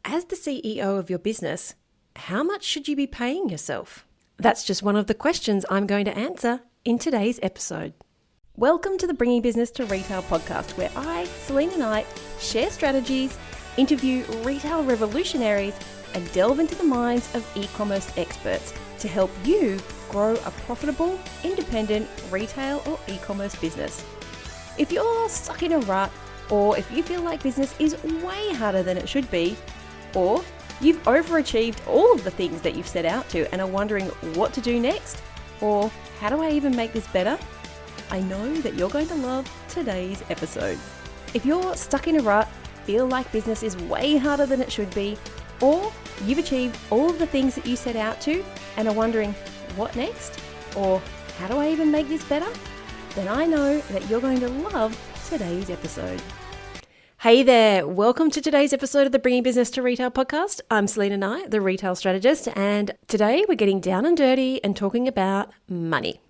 As the CEO of your business, how much should you be paying yourself? That's just one of the questions I'm going to answer in today's episode. Welcome to the Bringing Business to Retail podcast, where I, Selena Knight, share strategies, interview retail revolutionaries, and delve into the minds of e-commerce experts to help you grow a profitable, independent retail or e-commerce business. If you're stuck in a rut, or if you feel like business is way harder than it should be, or you've overachieved all of the things that you've set out to and are wondering what to do next, or how do I even make this better? I know that you're going to love today's episode. If you're stuck in a rut, feel like business is way harder than it should be, or you've achieved all of the things that you set out to and are wondering what next, or how do I even make this better, then I know that you're going to love today's episode. Hey there, welcome to today's episode of the Bringing Business to Retail podcast. I'm Selena Knight, the retail strategist, and today we're getting down and dirty and talking about money.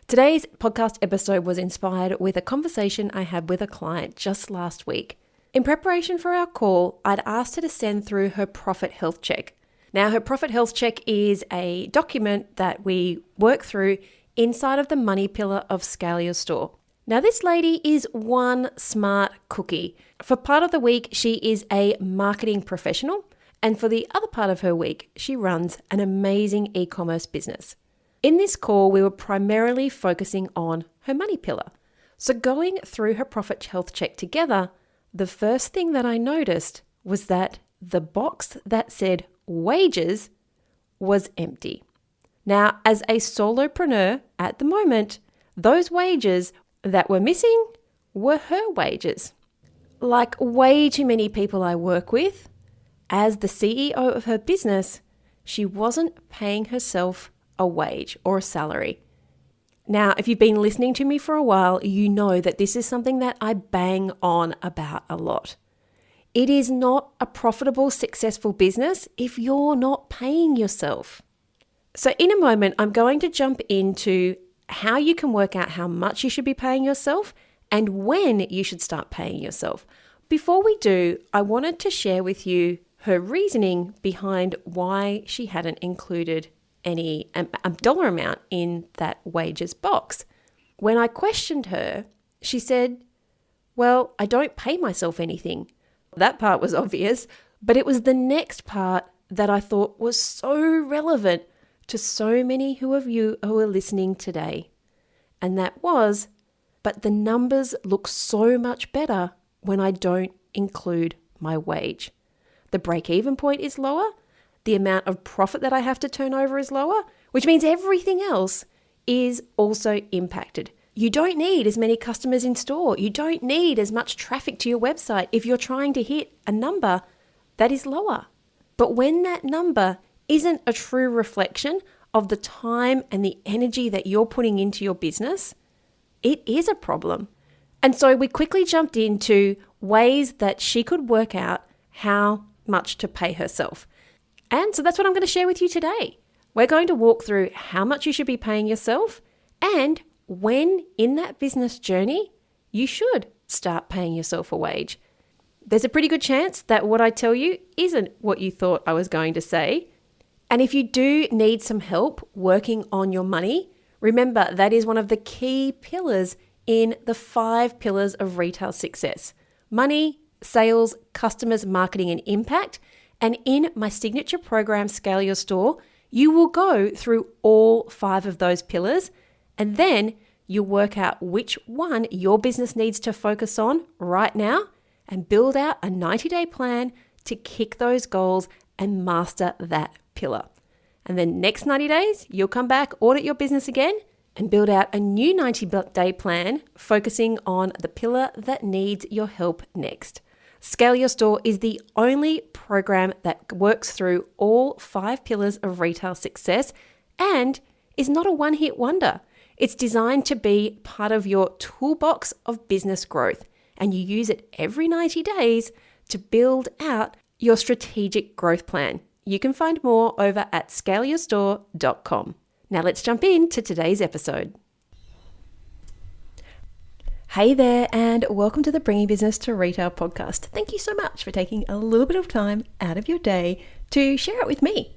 Today's podcast episode was inspired with a conversation I had with a client just last week. In preparation for our call, I'd asked her to send through her Profit Health Check. Now, her Profit Health Check is a document that we work through inside of the money pillar of Scale Your Store. Now, this lady is one smart cookie. For part of the week, she is a marketing professional, and for the other part of her week, she runs an amazing e-commerce business. In this call, we were primarily focusing on her money pillar. So going through her Profit Health Check together, the first thing that I noticed was that the box that said wages was empty. Now, as a solopreneur at the moment, those wages that were missing were her wages. Like way too many people I work with, as the CEO of her business, she wasn't paying herself a wage or a salary. Now, if you've been listening to me for a while, you know that this is something that I bang on about a lot. It is not a profitable, successful business if you're not paying yourself. So in a moment, I'm going to jump into how you can work out how much you should be paying yourself and when you should start paying yourself. Before we do, I wanted to share with you her reasoning behind why she hadn't included any dollar amount in that wages box. When I questioned her, she said, well, I don't pay myself anything. That part was obvious, but it was the next part that I thought was so relevant to so many of you who are listening today. And that was, but the numbers look so much better when I don't include my wage. The break-even point is lower. The amount of profit that I have to turn over is lower, which means everything else is also impacted. You don't need as many customers in store. You don't need as much traffic to your website if you're trying to hit a number that is lower. But when that number isn't a true reflection of the time and the energy that you're putting into your business, it is a problem. And so we quickly jumped into ways that she could work out how much to pay herself. And so that's what I'm going to share with you today. We're going to walk through how much you should be paying yourself and when in that business journey you should start paying yourself a wage. There's a pretty good chance that what I tell you isn't what you thought I was going to say. And if you do need some help working on your money, remember that is one of the key pillars in the 5 pillars of retail success: money, sales, customers, marketing, and impact. And in my signature program, Scale Your Store, you will go through all 5 of those pillars, and then you'll work out which one your business needs to focus on right now and build out a 90-day plan to kick those goals and master that pillar. And then next 90 days, you'll come back, audit your business again, and build out a new 90-day plan focusing on the pillar that needs your help next. Scale Your Store is the only program that works through all 5 pillars of retail success and is not a one-hit wonder. It's designed to be part of your toolbox of business growth, and you use it every 90 days to build out your strategic growth plan. You can find more over at scaleyourstore.com. Now let's jump into today's episode. Hey there, and welcome to the Bringing Business to Retail podcast. Thank you so much for taking a little bit of time out of your day to share it with me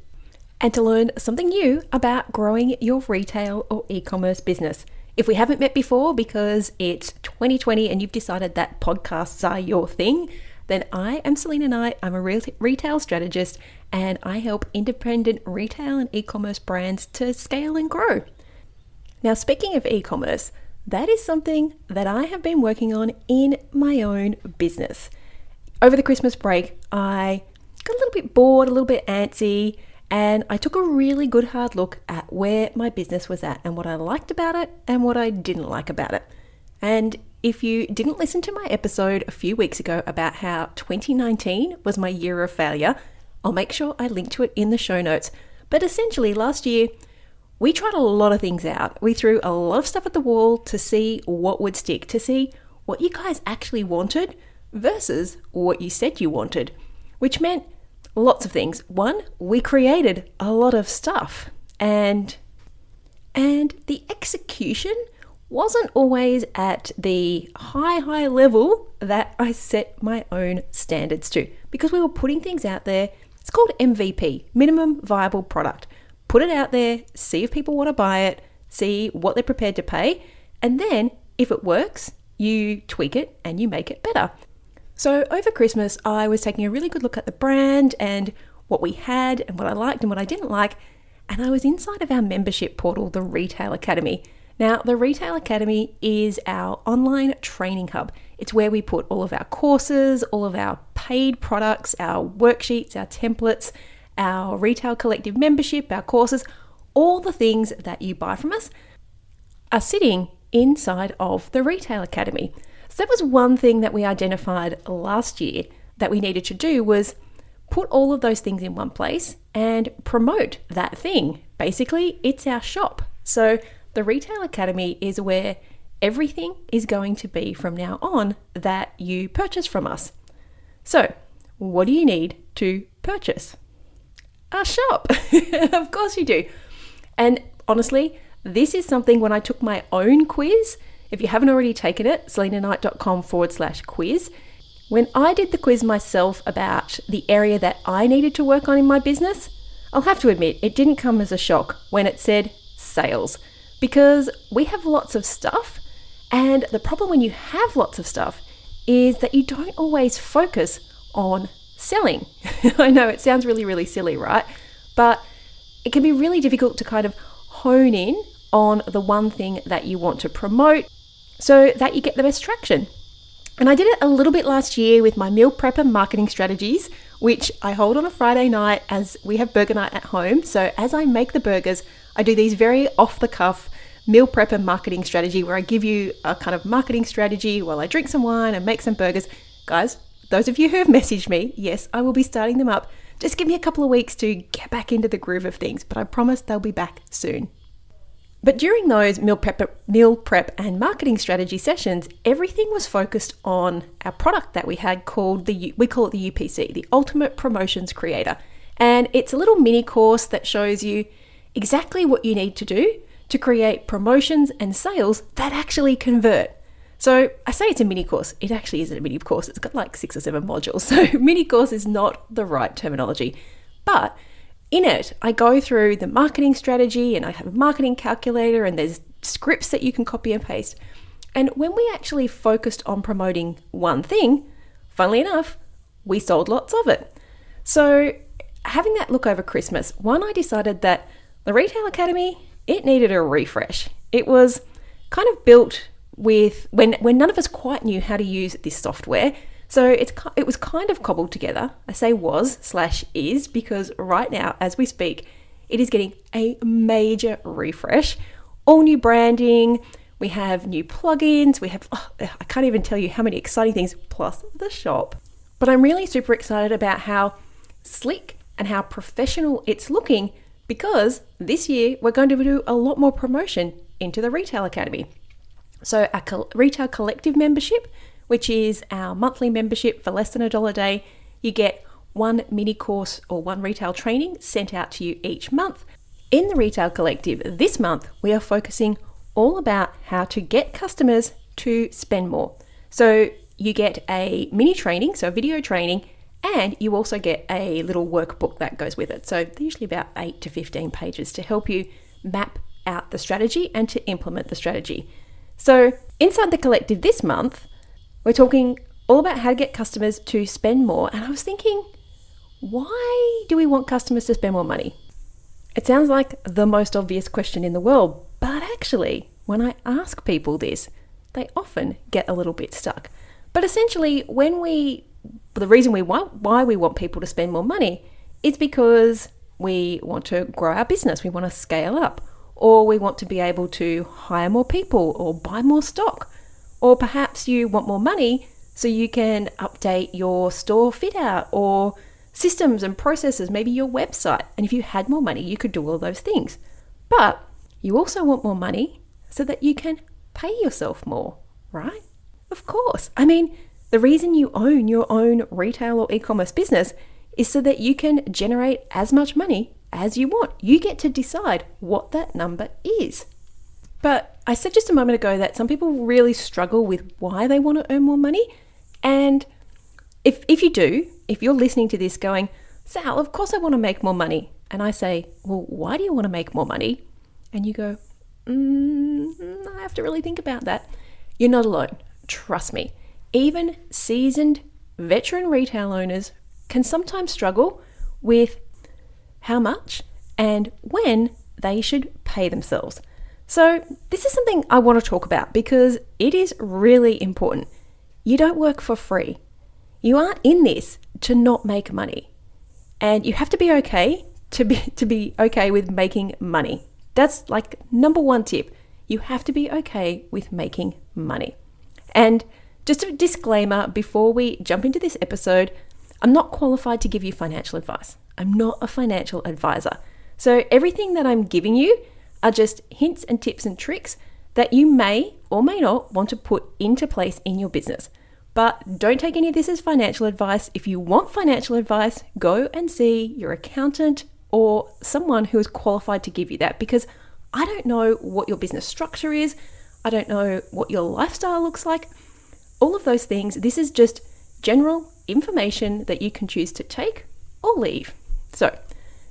and to learn something new about growing your retail or e-commerce business. If we haven't met before because it's 2020 and you've decided that podcasts are your thing, then I am Selena Knight. I'm a retail strategist and I help independent retail and e-commerce brands to scale and grow. Now, speaking of e-commerce, that is something that I have been working on in my own business. Over the Christmas break, I got a little bit bored, a little bit antsy, and I took a really good hard look at where my business was at and what I liked about it and what I didn't like about it. And if you didn't listen to my episode a few weeks ago about how 2019 was my year of failure, I'll make sure I link to it in the show notes. But essentially, last year, we tried a lot of things out. We threw a lot of stuff at the wall to see what would stick, to see what you guys actually wanted versus what you said you wanted, which meant lots of things. One, we created a lot of stuff and the execution wasn't always at the high level that I set my own standards to, because we were putting things out there. It's called MVP, minimum viable product. Put it out there, see if people want to buy it, see what they're prepared to pay, and then if it works, you tweak it and you make it better. So over Christmas, I was taking a really good look at the brand and what we had and what I liked and what I didn't like, and I was inside of our membership portal, the Retail Academy. Now, the Retail Academy is our online training hub. It's where we put all of our courses, all of our paid products, our worksheets, our templates, our Retail Collective membership, our courses, all the things that you buy from us are sitting inside of the Retail Academy. So that was one thing that we identified last year that we needed to do, was put all of those things in one place and promote that thing. Basically, it's our shop. So the Retail Academy is where everything is going to be from now on that you purchase from us. So what do you need to purchase? A shop. Of course you do. And honestly, this is something when I took my own quiz, if you haven't already taken it, selenaknight.com/quiz. When I did the quiz myself about the area that I needed to work on in my business, I'll have to admit, it didn't come as a shock when it said sales, because we have lots of stuff. And the problem when you have lots of stuff is that you don't always focus on selling. I know it sounds really silly, right? But it can be really difficult to kind of hone in on the one thing that you want to promote so that you get the best traction. And I did it a little bit last year with my meal prep and marketing strategies, which I hold on a Friday night as we have burger night at home. So as I make the burgers, I do these very off the cuff meal prep and marketing strategy where I give you a kind of marketing strategy while I drink some wine and make some burgers. Guys, those of you who have messaged me, yes, I will be starting them up. Just give me a couple of weeks to get back into the groove of things, but I promise they'll be back soon. But during those meal prep and marketing strategy sessions, everything was focused on our product that we had called we call it the UPC, the Ultimate Promotions Creator. And it's a little mini course that shows you exactly what you need to do to create promotions and sales that actually convert. So I say it's a mini course. It actually isn't a mini course. It's got like 6 or 7 modules. So mini course is not the right terminology. But in it, I go through the marketing strategy and I have a marketing calculator and there's scripts that you can copy and paste. And when we actually focused on promoting one thing, funnily enough, we sold lots of it. So having that look over Christmas, I decided that the Retail Academy, it needed a refresh. It was kind of built with when none of us quite knew how to use this software. So it was kind of cobbled together. I say was/is because right now, as we speak, it is getting a major refresh. All new branding, we have new plugins, we have, I can't even tell you how many exciting things, plus the shop. But I'm really super excited about how slick and how professional it's looking, because this year we're going to do a lot more promotion into the Retail Academy. So our Retail Collective membership, which is our monthly membership for less than $1 a day, you get one mini course or one retail training sent out to you each month. In the Retail Collective this month, we are focusing all about how to get customers to spend more. So you get a mini training, so a video training, and you also get a little workbook that goes with it. So they're usually about 8 to 15 pages to help you map out the strategy and to implement the strategy. So inside the collective this month, we're talking all about how to get customers to spend more. And I was thinking, why do we want customers to spend more money? It sounds like the most obvious question in the world, but actually, when I ask people this, they often get a little bit stuck. But essentially, the reason why we want people to spend more money is because we want to grow our business, we want to scale up, or we want to be able to hire more people or buy more stock, or perhaps you want more money so you can update your store fit out or systems and processes, maybe your website. And if you had more money, you could do all those things. But you also want more money so that you can pay yourself more, right? Of course. I mean, the reason you own your own retail or e-commerce business is so that you can generate as much money as you want. You get to decide what that number is. But I said just a moment ago that some people really struggle with why they want to earn more money. And if you're listening to this going, Sal, of course I want to make more money. And I say, well, why do you want to make more money? And you go, I have to really think about that. You're not alone. Trust me. Even seasoned veteran retail owners can sometimes struggle with how much and when they should pay themselves. So this is something I want to talk about because it is really important. You don't work for free. You aren't in this to not make money. And you have to be okay to be okay with making money. That's like number one tip. You have to be okay with making money. And just a disclaimer before we jump into this episode, I'm not qualified to give you financial advice. I'm not a financial advisor. So everything that I'm giving you are just hints and tips and tricks that you may or may not want to put into place in your business. But don't take any of this as financial advice. If you want financial advice, go and see your accountant or someone who is qualified to give you that, because I don't know what your business structure is. I don't know what your lifestyle looks like. All of those things. This is just general information that you can choose to take or leave. So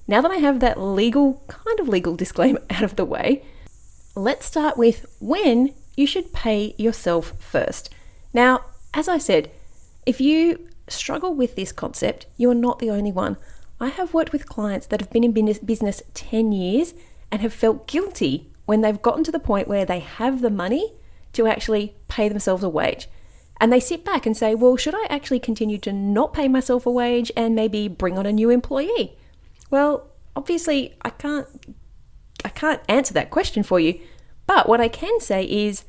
now that I have that legal disclaimer out of the way, let's start with when you should pay yourself first. Now, as I said, if you struggle with this concept, you are not the only one. I have worked with clients that have been in business 10 years and have felt guilty when they've gotten to the point where they have the money to actually pay themselves a wage. And they sit back and say, well, should I actually continue to not pay myself a wage and maybe bring on a new employee? Well, obviously, I can't answer that question for you. But what I can say is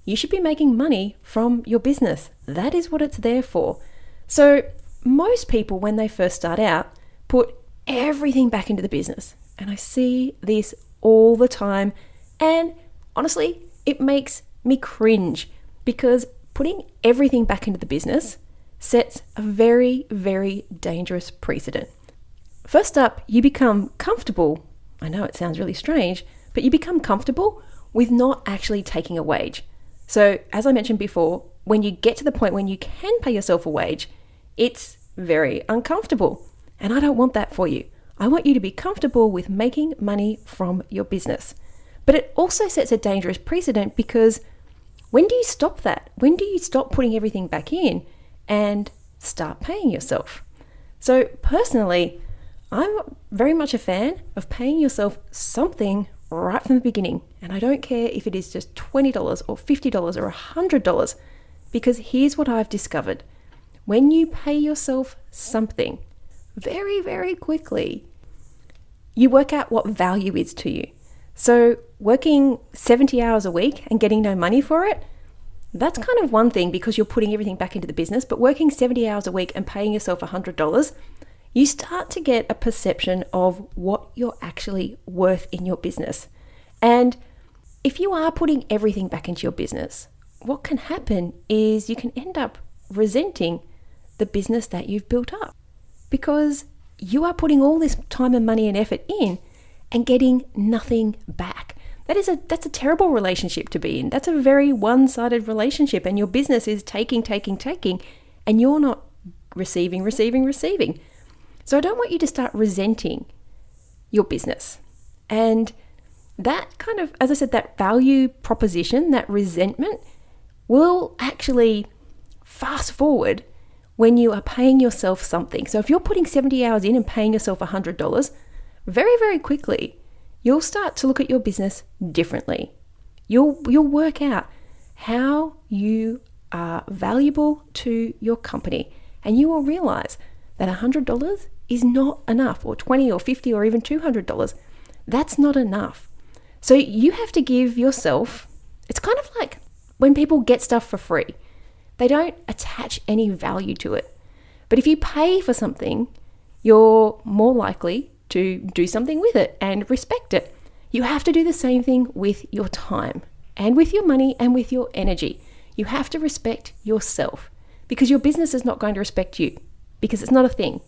you should be making money from your business. That is what it's there for. So most people, when they first start out, put everything back into the business. And I see this all the time. And honestly, it makes me cringe because putting everything back into the business sets a very, very dangerous precedent. First up, you become comfortable. I know it sounds really strange, but you become comfortable with not actually taking a wage. So as I mentioned before, when you get to the point when you can pay yourself a wage, it's very uncomfortable. And I don't want that for you. I want you to be comfortable with making money from your business. But it also sets a dangerous precedent because when do you stop that? When do you stop putting everything back in and start paying yourself? So personally, I'm very much a fan of paying yourself something right from the beginning. And I don't care if it is just $20 or $50 or $100, because here's what I've discovered. When you pay yourself something very, very quickly, you work out what value is to you. So working 70 hours a week and getting no money for it, that's kind of one thing because you're putting everything back into the business. But working 70 hours a week and paying yourself $100, you start to get a perception of what you're actually worth in your business. And if you are putting everything back into your business, what can happen is you can end up resenting the business that you've built up because you are putting all this time and money and effort in and getting nothing back. that's a terrible relationship to be in. That's a very one-sided relationship, and your business is taking, and you're not receiving. So I don't want you to start resenting your business. And that kind of, as I said, that value proposition, that resentment will actually fast forward when you are paying yourself something. So if you're putting 70 hours in and paying yourself $100, very, very quickly, you'll start to look at your business differently. You'll work out how you are valuable to your company, and you will realize that $100 is not enough, or $20 or $50 or even $200. That's not enough. So you have to give yourself, it's kind of like when people get stuff for free, they don't attach any value to it. But if you pay for something, you're more likely to do something with it and respect it. You have to do the same thing with your time and with your money and with your energy. You have to respect yourself, because your business is not going to respect you, because it's not a thing.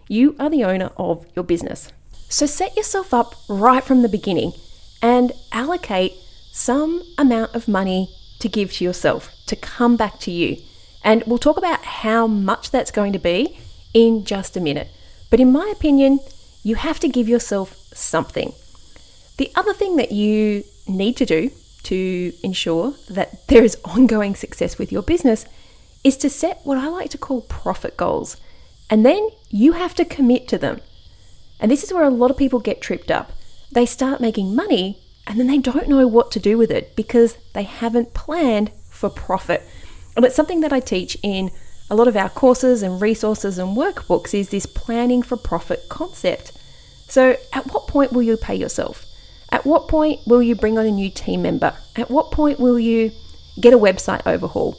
You are the owner of your business. So set yourself up right from the beginning and allocate some amount of money to give to yourself, to come back to you. And we'll talk about how much that's going to be in just a minute. But in my opinion, you have to give yourself something. The other thing that you need to do to ensure that there is ongoing success with your business is to set what I like to call profit goals. And then you have to commit to them. And this is where a lot of people get tripped up. They start making money and then they don't know what to do with it because they haven't planned for profit. And it's something that I teach in a lot of our courses and resources and workbooks, is this planning for profit concept. So at what point will you pay yourself? At what point will you bring on a new team member? At what point will you get a website overhaul?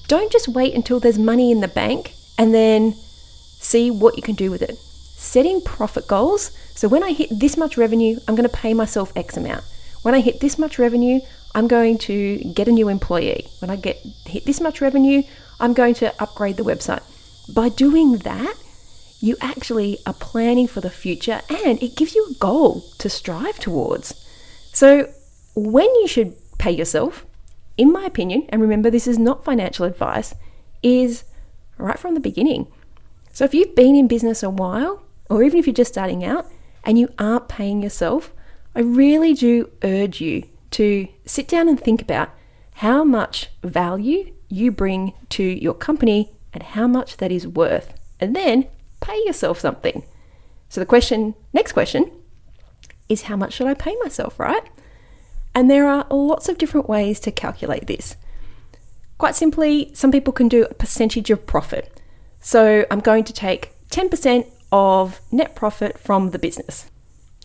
Don't just wait until there's money in the bank and then see what you can do with it. Setting profit goals. So when I hit this much revenue, I'm going to pay myself X amount. When I hit this much revenue, I'm going to get a new employee. When I hit this much revenue, I'm going to upgrade the website. By doing that, you actually are planning for the future, and it gives you a goal to strive towards. So when you should pay yourself, in my opinion, and remember this is not financial advice, is right from the beginning. So if you've been in business a while, or even if you're just starting out and you aren't paying yourself, I really do urge you to sit down and think about how much value you bring to your company and how much that is worth, and then pay yourself something. So the next question is, how much should I pay myself, right? And there are lots of different ways to calculate this. Quite simply, some people can do a percentage of profit. So I'm going to take 10% of net profit from the business,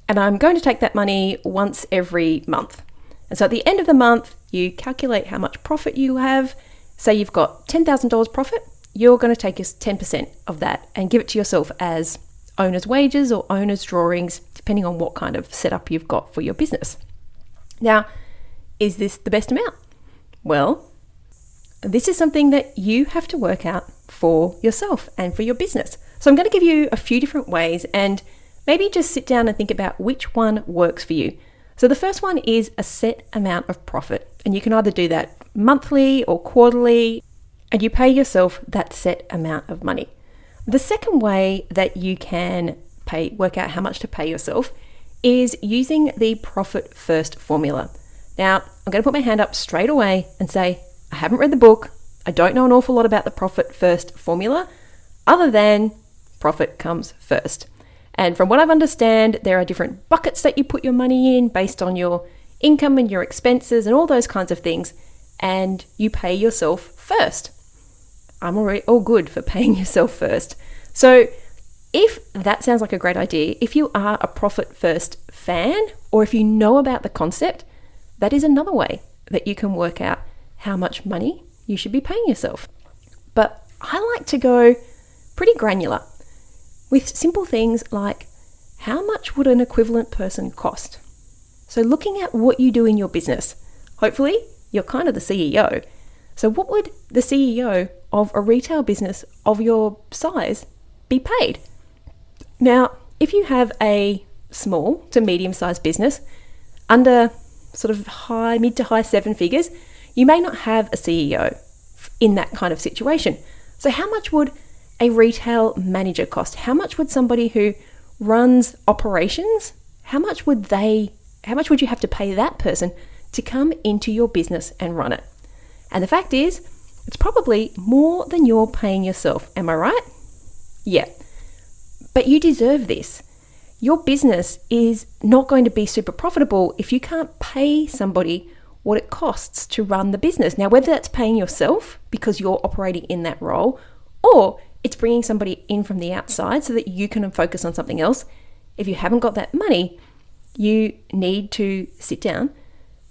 and I'm going to take that money once every month. And so at the end of the month, you calculate how much profit you have. Say you've got $10,000 profit, you're going to take your 10% of that and give it to yourself as owner's wages or owner's drawings, depending on what kind of setup you've got for your business. Now, is this the best amount? Well, this is something that you have to work out for yourself and for your business. So I'm going to give you a few different ways, and maybe just sit down and think about which one works for you. So the first one is a set amount of profit, and you can either do that monthly or quarterly, and you pay yourself that set amount of money. The second way that you can work out how much to pay yourself is using the profit first formula. Now, I'm going to put my hand up straight away and say, I haven't read the book. I don't know an awful lot about the profit first formula, other than profit comes first. And from what I understand, there are different buckets that you put your money in based on your income and your expenses and all those kinds of things. And you pay yourself first. I'm already all good for paying yourself first. So if that sounds like a great idea, if you are a profit first fan, or if you know about the concept, that is another way that you can work out how much money you should be paying yourself. But I like to go pretty granular with simple things like, how much would an equivalent person cost? So looking at what you do in your business, hopefully you're kind of the CEO. So what would the CEO of a retail business of your size be paid? Now, if you have a small to medium-sized business under sort of mid to high seven figures, you may not have a CEO in that kind of situation. So how much would a retail manager cost? How much would somebody who runs operations, how much would you have to pay that person to come into your business and run it? And the fact is, it's probably more than you're paying yourself. Am I right? Yeah. But you deserve this. Your business is not going to be super profitable if you can't pay somebody what it costs to run the business. Now, whether that's paying yourself because you're operating in that role, or it's bringing somebody in from the outside so that you can focus on something else. If you haven't got that money, you need to sit down,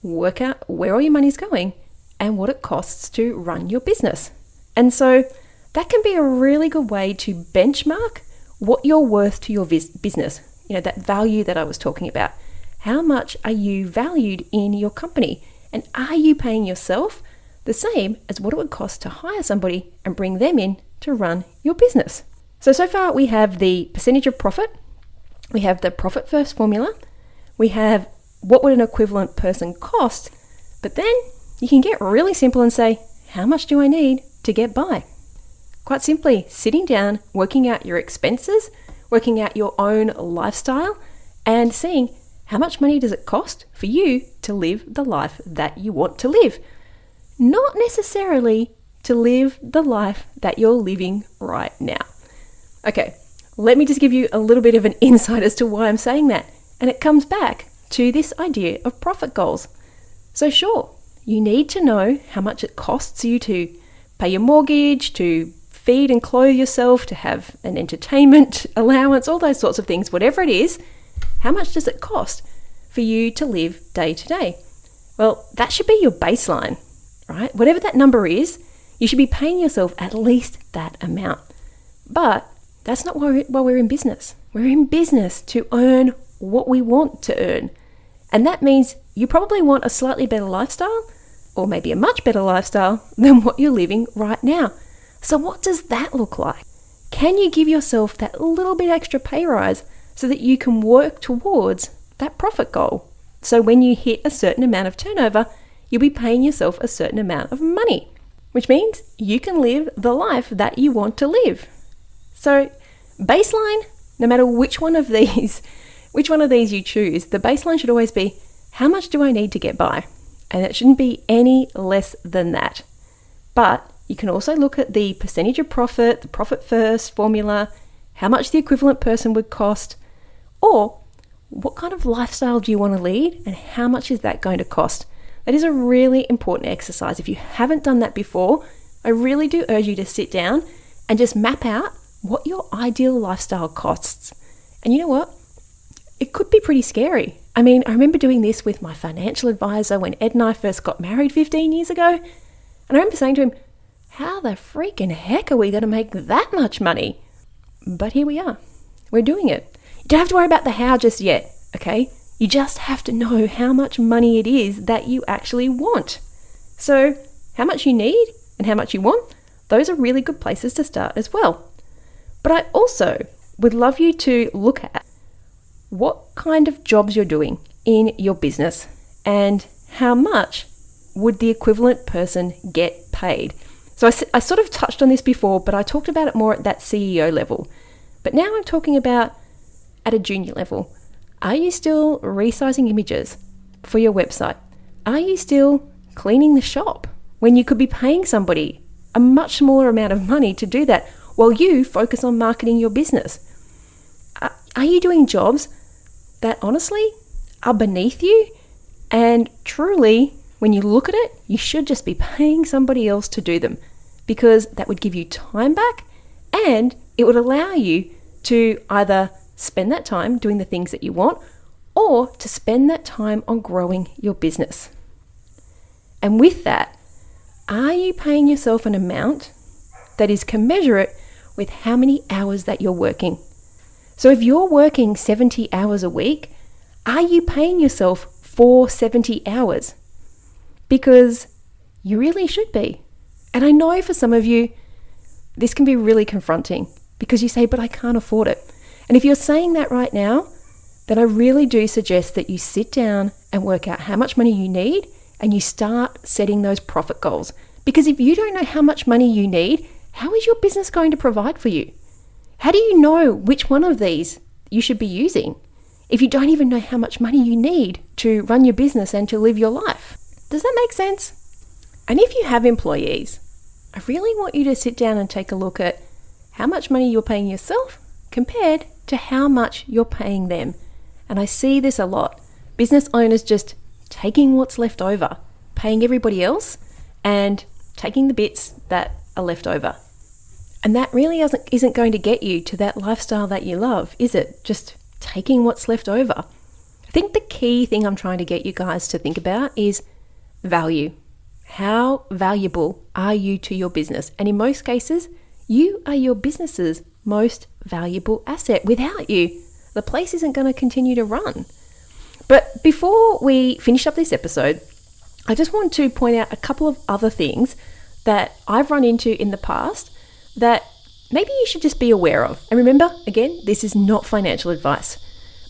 work out where all your money's going and what it costs to run your business. And so that can be a really good way to benchmark what you're worth to your business. You know, that value that I was talking about. How much are you valued in your company? And are you paying yourself the same as what it would cost to hire somebody and bring them in to run your business? So far we have the percentage of profit, we have the profit first formula, we have what would an equivalent person cost, but then you can get really simple and say, how much do I need to get by? Quite simply, sitting down, working out your expenses, working out your own lifestyle, and seeing how much money does it cost for you to live the life that you want to live. Not necessarily to live the life that you're living right now. Okay, let me just give you a little bit of an insight as to why I'm saying that. And it comes back to this idea of profit goals. So sure, you need to know how much it costs you to pay your mortgage, to feed and clothe yourself, to have an entertainment allowance, all those sorts of things, whatever it is. How much does it cost for you to live day to day? Well, that should be your baseline, right? Whatever that number is, you should be paying yourself at least that amount. But that's not why we're in business. We're in business to earn what we want to earn. And that means you probably want a slightly better lifestyle, or maybe a much better lifestyle than what you're living right now. So what does that look like? Can you give yourself that little bit extra pay rise so that you can work towards that profit goal? So when you hit a certain amount of turnover, you'll be paying yourself a certain amount of money, which means you can live the life that you want to live. So baseline, no matter which one of these you choose, the baseline should always be, how much do I need to get by? And it shouldn't be any less than that. But you can also look at the percentage of profit, the profit first formula, how much the equivalent person would cost, or what kind of lifestyle do you want to lead and how much is that going to cost? That is a really important exercise. If you haven't done that before, I really do urge you to sit down and just map out what your ideal lifestyle costs. And you know what? It could be pretty scary. I mean, I remember doing this with my financial advisor when Ed and I first got married 15 years ago. And I remember saying to him, how the freaking heck are we going to make that much money? But here we are. We're doing it. You don't have to worry about the how just yet, okay? You just have to know how much money it is that you actually want. So how much you need and how much you want, those are really good places to start as well. But I also would love you to look at what kind of jobs you're doing in your business and how much would the equivalent person get paid. So I sort of touched on this before, but I talked about it more at that CEO level. But now I'm talking about at a junior level. Are you still resizing images for your website? Are you still cleaning the shop when you could be paying somebody a much smaller amount of money to do that while you focus on marketing your business? Are you doing jobs that honestly are beneath you? And truly, when you look at it, you should just be paying somebody else to do them, because that would give you time back and it would allow you to either spend that time doing the things that you want or to spend that time on growing your business. And with that, are you paying yourself an amount that is commensurate with how many hours that you're working? So if you're working 70 hours a week, are you paying yourself for 70 hours? Because you really should be. And I know for some of you, this can be really confronting because you say, but I can't afford it. And if you're saying that right now, then I really do suggest that you sit down and work out how much money you need, and you start setting those profit goals. Because if you don't know how much money you need, how is your business going to provide for you? How do you know which one of these you should be using if you don't even know how much money you need to run your business and to live your life? Does that make sense? And if you have employees, I really want you to sit down and take a look at how much money you're paying yourself compared to how much you're paying them. And I see this a lot. Business owners just taking what's left over, paying everybody else, and taking the bits that are left over. And that really isn't going to get you to that lifestyle that you love, is it? Just taking what's left over. I think the key thing I'm trying to get you guys to think about is value. How valuable are you to your business? And in most cases, you are your business's most valuable asset. Without you, the place isn't going to continue to run. But before we finish up this episode, I just want to point out a couple of other things that I've run into in the past that maybe you should just be aware of. And remember, again, this is not financial advice.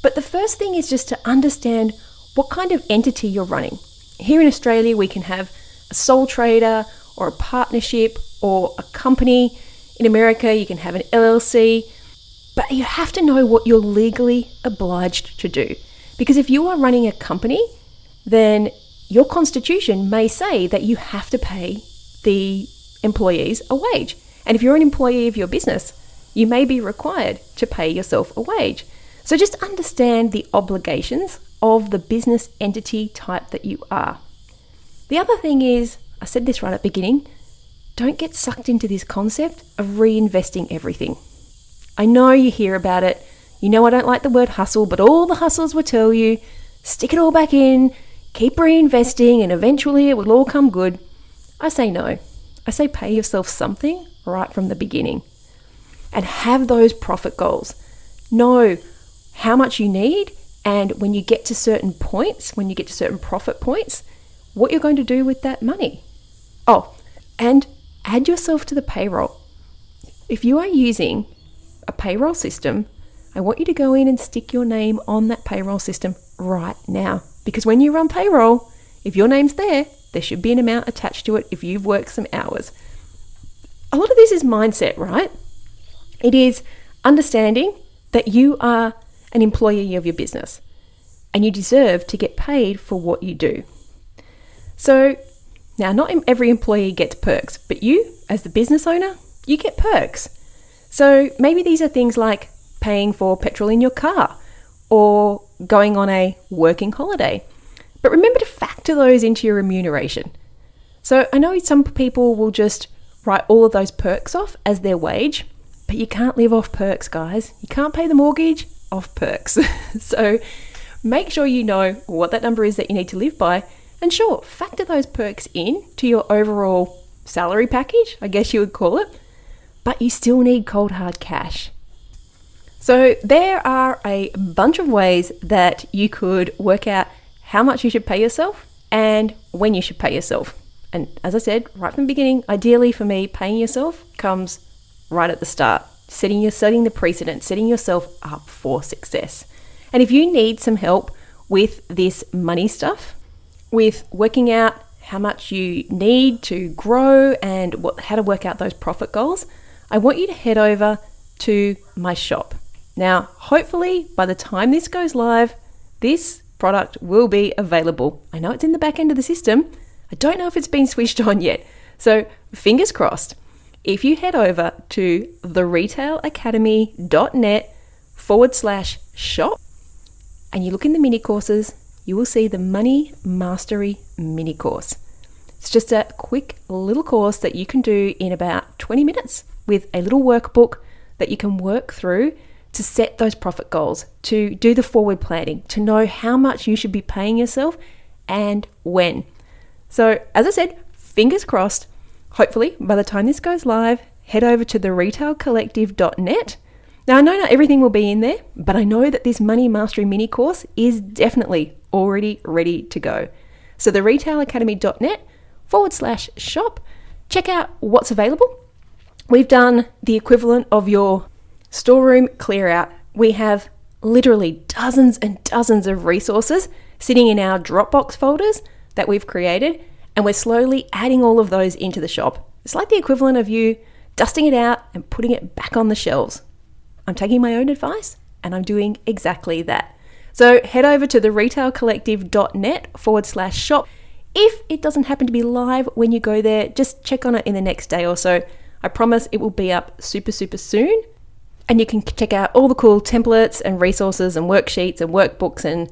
But the first thing is just to understand what kind of entity you're running. Here in Australia, we can have a sole trader or a partnership or a company. In America, you can have an LLC. But you have to know what you're legally obliged to do. Because if you are running a company, then your constitution may say that you have to pay the employees a wage. And if you're an employee of your business, you may be required to pay yourself a wage. So just understand the obligations of the business entity type that you are. The other thing is, I said this right at the beginning, don't get sucked into this concept of reinvesting everything. I know you hear about it. You know I don't like the word hustle, but all the hustles will tell you, stick it all back in, keep reinvesting, and eventually it will all come good. I say no. I say pay yourself something right from the beginning. And have those profit goals. Know how much you need, and when you get to certain points, when you get to certain profit points, what you're going to do with that money. Oh, and add yourself to the payroll. If you are using a payroll system, I want you to go in and stick your name on that payroll system right now. Because when you run payroll, if your name's there, there should be an amount attached to it if you've worked some hours. A lot of this is mindset, right? It is understanding that you are an employee of your business and you deserve to get paid for what you do. So now, not every employee gets perks, but you, as the business owner, you get perks. So maybe these are things like paying for petrol in your car or going on a working holiday. But remember to factor those into your remuneration. So I know some people will just write all of those perks off as their wage, but you can't live off perks, guys. You can't pay the mortgage off perks. So make sure you know what that number is that you need to live by. And sure, factor those perks in to your overall salary package, I guess you would call it, but you still need cold hard cash. So there are a bunch of ways that you could work out how much you should pay yourself and when you should pay yourself. And as I said, right from the beginning, ideally for me, paying yourself comes right at the start, setting the precedent, setting yourself up for success. And if you need some help with this money stuff, with working out how much you need to grow and how to work out those profit goals, I want you to head over to my shop. Now, hopefully by the time this goes live, this product will be available. I know it's in the back end of the system. I don't know if it's been switched on yet. So fingers crossed. If you head over to theretailecademy.net/shop and you look in the mini courses, you will see the Money Mastery mini course. It's just a quick little course that you can do in about 20 minutes with a little workbook that you can work through to set those profit goals, to do the forward planning, to know how much you should be paying yourself and when. So as I said, fingers crossed, hopefully by the time this goes live, head over to theretailecollective.net. Now I know not everything will be in there, but I know that this Money Mastery mini course is definitely already ready to go. So theretailecademy.net/shop. Check out what's available. We've done the equivalent of your storeroom clear out. We have literally dozens and dozens of resources sitting in our Dropbox folders that we've created, and we're slowly adding all of those into the shop. It's like the equivalent of you dusting it out and putting it back on the shelves. I'm taking my own advice and I'm doing exactly that. So head over to theretailcollective.net/shop. If it doesn't happen to be live when you go there, just check on it in the next day or so. I promise it will be up super soon. And you can check out all the cool templates and resources and worksheets and workbooks and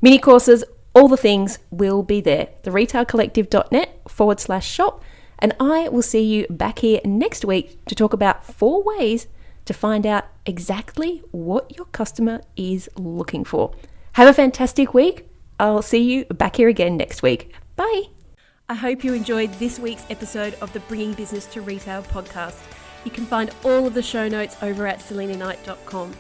mini courses. All the things will be there. theretailcollective.net/shop. And I will see you back here next week to talk about 4 ways to find out exactly what your customer is looking for. Have a fantastic week. I'll see you back here again next week. Bye. I hope you enjoyed this week's episode of the Bringing Business to Retail podcast. You can find all of the show notes over at selinaknight.com.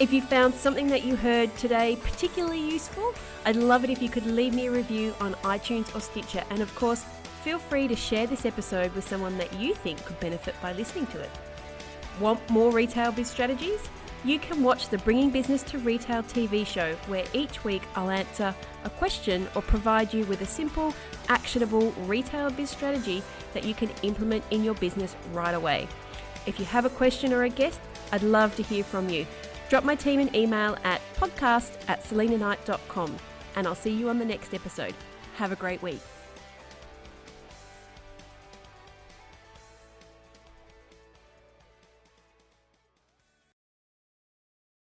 If you found something that you heard today particularly useful, I'd love it if you could leave me a review on iTunes or Stitcher. And of course, feel free to share this episode with someone that you think could benefit by listening to it. Want more retail biz strategies? You can watch the Bringing Business to Retail TV show, where each week I'll answer a question or provide you with a simple, actionable retail biz strategy that you can implement in your business right away. If you have a question or a guest, I'd love to hear from you. Drop my team an email at podcast@selinaknight.com, and I'll see you on the next episode. Have a great week.